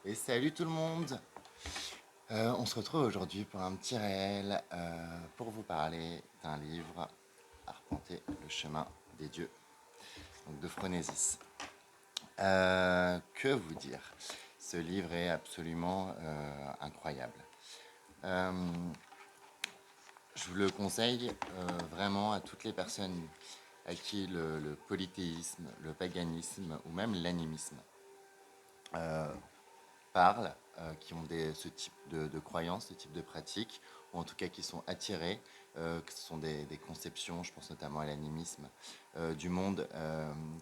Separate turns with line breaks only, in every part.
Et salut tout le monde. On se retrouve aujourd'hui pour un petit réel pour vous parler d'un livre, Arpenter le chemin des dieux, donc de Phronésis. Que vous dire? Ce livre est absolument incroyable. Euh, je vous le conseille vraiment à toutes les personnes à qui le polythéisme, le paganisme ou même l'animisme parlent, qui ont ce type de croyances, ce type de pratiques, ou en tout cas qui sont attirés, que ce sont des conceptions, je pense notamment à l'animisme, du monde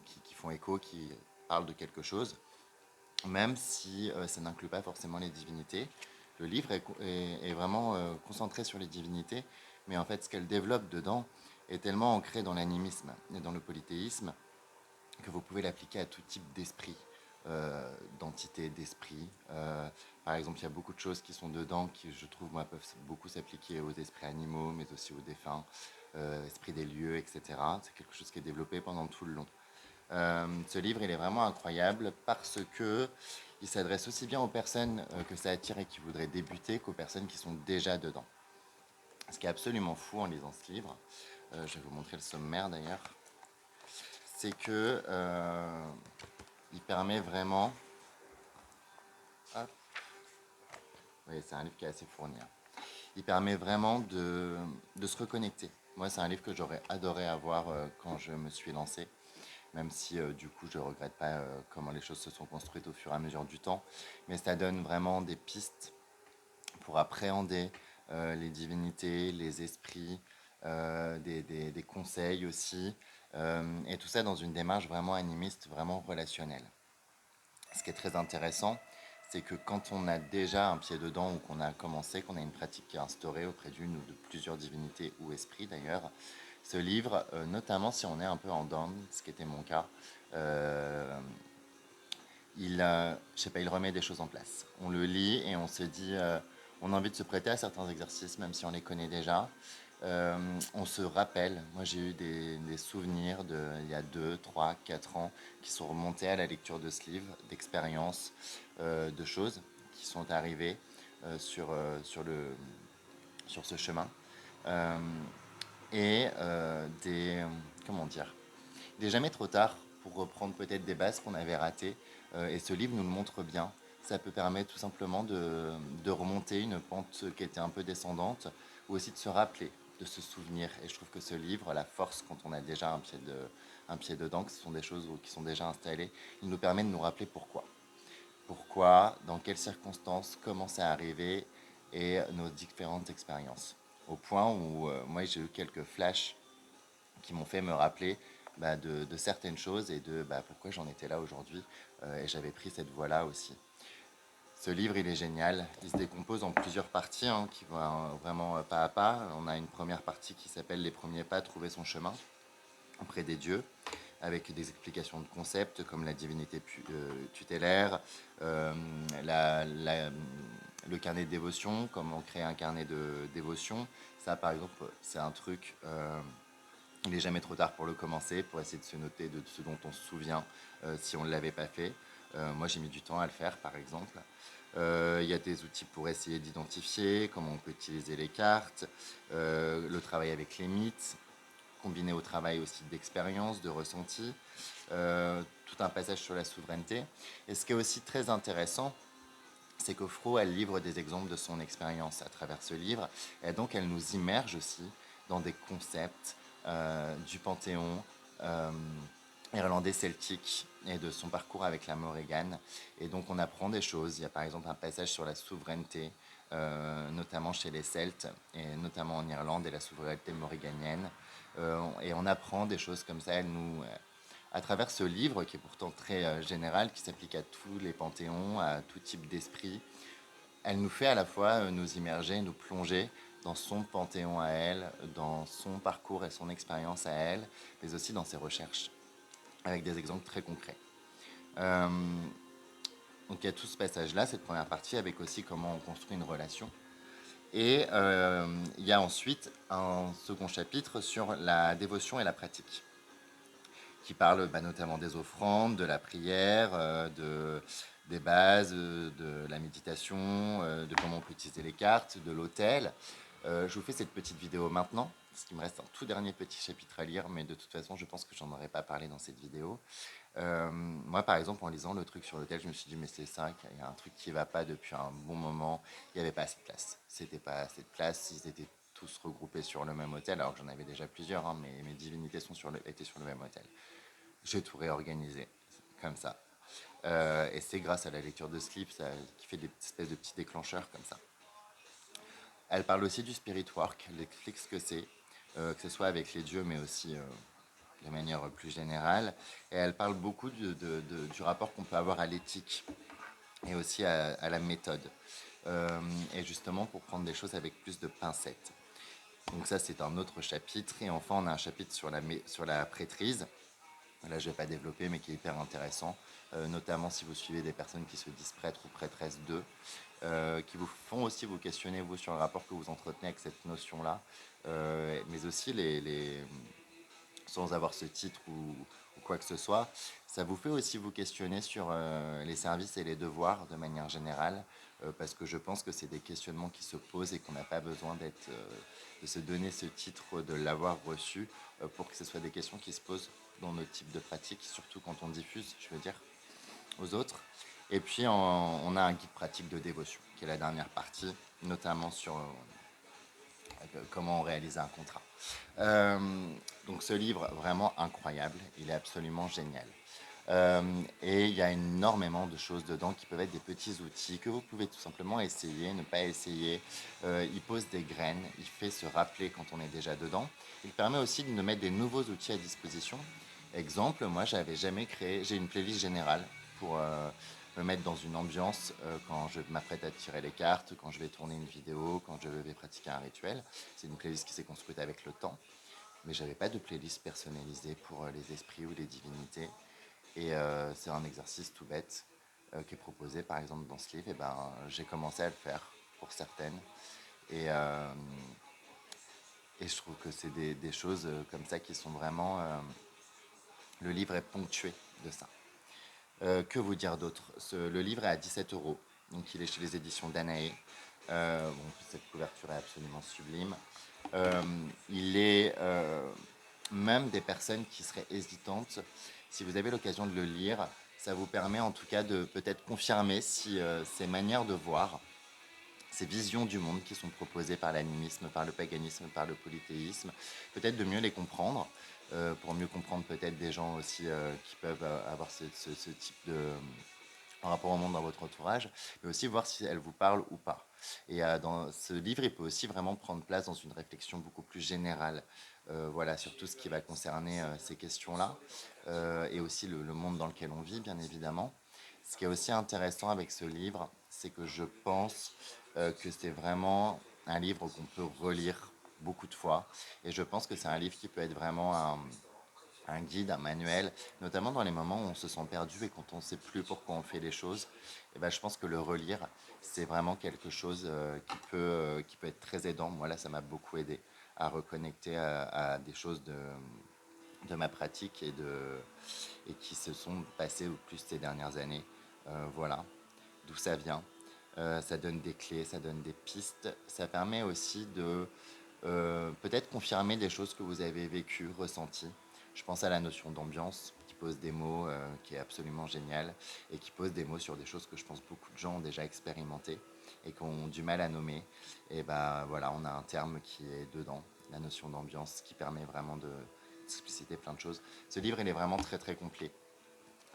qui font écho, qui parlent de quelque chose, même si ça n'inclut pas forcément les divinités. Le livre est vraiment concentré sur les divinités, mais en fait ce qu'elle développe dedans est tellement ancré dans l'animisme et dans le polythéisme que vous pouvez l'appliquer à tout type d'esprit, d'entité, d'esprit. Par exemple, il y a beaucoup de choses qui sont dedans qui, je trouve, moi, peuvent beaucoup s'appliquer aux esprits animaux, mais aussi aux défunts, esprits des lieux, etc. C'est quelque chose qui est développé pendant tout le long. Ce livre, il est vraiment incroyable parce que il s'adresse aussi bien aux personnes que ça attire et qui voudraient débuter qu'aux personnes qui sont déjà dedans. Ce qui est absolument fou en lisant ce livre, je vais vous montrer le sommaire d'ailleurs, c'est que il permet vraiment. Hop, oui, c'est un livre qui est assez fourni, hein. Il permet vraiment de se reconnecter. Moi, c'est un livre que j'aurais adoré avoir quand je me suis lancé, même si du coup, je ne regrette pas comment les choses se sont construites au fur et à mesure du temps. Mais ça donne vraiment des pistes pour appréhender les divinités, les esprits, des conseils aussi, et tout ça dans une démarche vraiment animiste, vraiment relationnelle. Ce qui est très intéressant, c'est que quand on a déjà un pied dedans ou qu'on a commencé, qu'on a une pratique qui est instaurée auprès d'une ou de plusieurs divinités ou esprits d'ailleurs, ce livre, notamment si on est un peu en down, ce qui était mon cas, euh, je sais pas, il remet des choses en place. On le lit et on se dit, on a envie de se prêter à certains exercices, même si on les connaît déjà. On se rappelle, moi j'ai eu des souvenirs il y a 2, 3, 4 ans qui sont remontés à la lecture de ce livre, d'expériences, de choses qui sont arrivées sur ce chemin. Euh, et comment dire, il n'est jamais trop tard pour reprendre peut-être des bases qu'on avait ratées. Et ce livre nous le montre bien. Ça peut permettre tout simplement de remonter une pente qui était un peu descendante, ou aussi de se rappeler, de se souvenir. Et je trouve que ce livre, la force quand on a déjà un pied dedans, que ce sont des choses qui sont déjà installées, il nous permet de nous rappeler pourquoi. Pourquoi, dans quelles circonstances, comment c'est arrivé et nos différentes expériences. Au point où moi j'ai eu quelques flashs qui m'ont fait me rappeler de certaines choses et de pourquoi j'en étais là aujourd'hui. Et j'avais pris cette voie-là aussi. Ce livre, il est génial. Il se décompose en plusieurs parties hein, qui vont vraiment pas à pas. On a une première partie qui s'appelle Les premiers pas, trouver son chemin auprès des dieux, avec des explications de concepts comme la divinité tutélaire, euh, le carnet de dévotion, comment créer un carnet de dévotion. Ça, par exemple, c'est un truc il n'est jamais trop tard pour le commencer, pour essayer de se noter de ce dont on se souvient si on ne l'avait pas fait. Moi, j'ai mis du temps à le faire, par exemple. Il y a des outils pour essayer d'identifier comment on peut utiliser les cartes, le travail avec les mythes, combiné au travail aussi d'expérience, de ressenti, tout un passage sur la souveraineté. Et ce qui est aussi très intéressant, c'est que Fro, elle livre des exemples de son expérience à travers ce livre, et donc elle nous immerge aussi dans des concepts du panthéon euh, irlandais celtique et de son parcours avec la Morrigan. Et donc on apprend des choses. Il y a par exemple un passage sur la souveraineté, notamment chez les Celtes, et notamment en Irlande, et la souveraineté morriganienne. Et on apprend des choses comme ça. Elle nous, à travers ce livre, qui est pourtant très général, qui s'applique à tous les panthéons, à tout type d'esprit, elle nous fait à la fois nous immerger, nous plonger dans son panthéon à elle, dans son parcours et son expérience à elle, mais aussi dans ses recherches, avec des exemples très concrets. Euh, donc il y a tout ce passage-là, cette première partie, avec aussi comment on construit une relation. Et il y a ensuite un second chapitre sur la dévotion et la pratique, qui parle notamment des offrandes, de la prière, des bases, de la méditation, de comment on peut utiliser les cartes, de l'hôtel. Je vous fais cette petite vidéo maintenant, parce qu'il me reste un tout dernier petit chapitre à lire, mais de toute façon, je pense que j'en aurais pas parlé dans cette vidéo. Moi, par exemple, en lisant le truc sur l'hôtel, je me suis dit, mais c'est ça, il y a un truc qui va pas depuis un bon moment. Il n'y avait pas assez de place. C'était pas assez de place. Ils étaient tous regroupés sur le même hôtel, alors que j'en avais déjà plusieurs, hein, mais mes divinités étaient sur le même hôtel. J'ai tout réorganisé, comme ça. Et c'est grâce à la lecture de ce livre qui fait des espèces de petits déclencheurs comme ça. Elle parle aussi du spirit work, elle explique ce que ce soit avec les dieux, mais aussi de manière plus générale. Et elle parle beaucoup du rapport qu'on peut avoir à l'éthique et aussi à la méthode. Et justement pour prendre des choses avec plus de pincettes. Donc ça, c'est un autre chapitre. Et enfin, on a un chapitre sur la prêtrise. Là, je ne vais pas développer, mais qui est hyper intéressant, notamment si vous suivez des personnes qui se disent prêtres ou prêtresses d'eux, qui vous font aussi vous questionner, vous, sur le rapport que vous entretenez avec cette notion-là, mais aussi sans avoir ce titre ou quoi que ce soit, ça vous fait aussi vous questionner sur les services et les devoirs de manière générale, parce que je pense que c'est des questionnements qui se posent et qu'on n'a pas besoin de se donner ce titre, de l'avoir reçu, pour que ce soit des questions qui se posent dans notre type de pratique, surtout quand on diffuse, je veux dire, aux autres. Et puis on a un guide pratique de dévotion, qui est la dernière partie, notamment sur comment réaliser un contrat. Euh, donc ce livre, vraiment incroyable, il est absolument génial. Et il y a énormément de choses dedans qui peuvent être des petits outils que vous pouvez tout simplement essayer, ne pas essayer. Il pose des graines, il fait se rappeler quand on est déjà dedans. Il permet aussi de nous mettre des nouveaux outils à disposition. Exemple, moi j'avais jamais créé, j'ai une playlist générale pour me mettre dans une ambiance quand je m'apprête à tirer les cartes, quand je vais tourner une vidéo, quand je vais pratiquer un rituel. C'est une playlist qui s'est construite avec le temps, mais j'avais pas de playlist personnalisée pour les esprits ou les divinités. Et c'est un exercice tout bête qui est proposé par exemple dans ce livre. Et ben, j'ai commencé à le faire pour certaines. Et, euh, et je trouve que c'est des choses comme ça qui sont vraiment... le livre est ponctué de ça. Que vous dire d'autre? Le livre est à 17 €, donc il est chez les éditions Danaé. Bon, cette couverture est absolument sublime. Euh, il est même des personnes qui seraient hésitantes. Si vous avez l'occasion de le lire, ça vous permet en tout cas de peut-être confirmer si ces manières de voir, ces visions du monde qui sont proposées par l'animisme, par le paganisme, par le polythéisme, peut-être de mieux les comprendre, pour mieux comprendre peut-être des gens aussi qui peuvent avoir ce type de en rapport au monde dans votre entourage, mais aussi voir si elles vous parlent ou pas. Et dans ce livre, il peut aussi vraiment prendre place dans une réflexion beaucoup plus générale, voilà, sur tout ce qui va concerner ces questions-là, et aussi le monde dans lequel on vit, bien évidemment. Ce qui est aussi intéressant avec ce livre, c'est que je pense que c'est vraiment un livre qu'on peut relire beaucoup de fois. Et je pense que c'est un livre qui peut être vraiment un guide, un manuel, notamment dans les moments où on se sent perdu et quand on ne sait plus pourquoi on fait les choses. Et ben, je pense que le relire, c'est vraiment quelque chose qui peut être très aidant. Moi, là, ça m'a beaucoup aidé à reconnecter à des choses de ma pratique et qui se sont passées au plus ces dernières années. Voilà, d'où ça vient. Ça donne des clés, ça donne des pistes. Ça permet aussi de peut-être confirmer des choses que vous avez vécues, ressenties. Je pense à la notion d'ambiance qui pose des mots, qui est absolument génial et qui pose des mots sur des choses que je pense beaucoup de gens ont déjà expérimentées et qui ont du mal à nommer. Et ben voilà, on a un terme qui est dedans, la notion d'ambiance, qui permet vraiment de expliciter plein de choses. Ce livre, il est vraiment très très complet.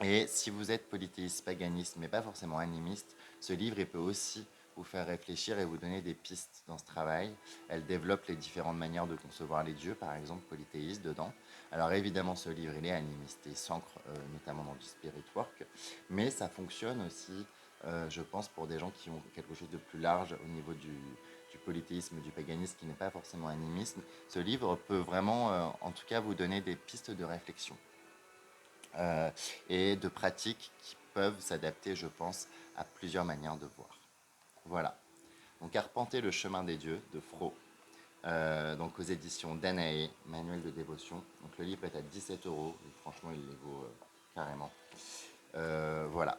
Et si vous êtes polythéiste, paganiste, mais pas forcément animiste, ce livre il peut aussi vous faire réfléchir et vous donner des pistes dans ce travail. Elle développe les différentes manières de concevoir les dieux, par exemple polythéiste dedans. Alors évidemment, ce livre il est animiste et s'ancre notamment dans du spirit work, mais ça fonctionne aussi, je pense, pour des gens qui ont quelque chose de plus large au niveau du polythéisme, du paganisme, qui n'est pas forcément animisme. Ce livre peut vraiment, en tout cas, vous donner des pistes de réflexion euh, et de pratiques qui peuvent s'adapter, je pense, à plusieurs manières de voir. Voilà. Donc, Arpenter le chemin des dieux de Fro, donc aux éditions Danaé, manuel de dévotion. Donc, le livre est à 17 € et franchement, il les vaut carrément. Voilà.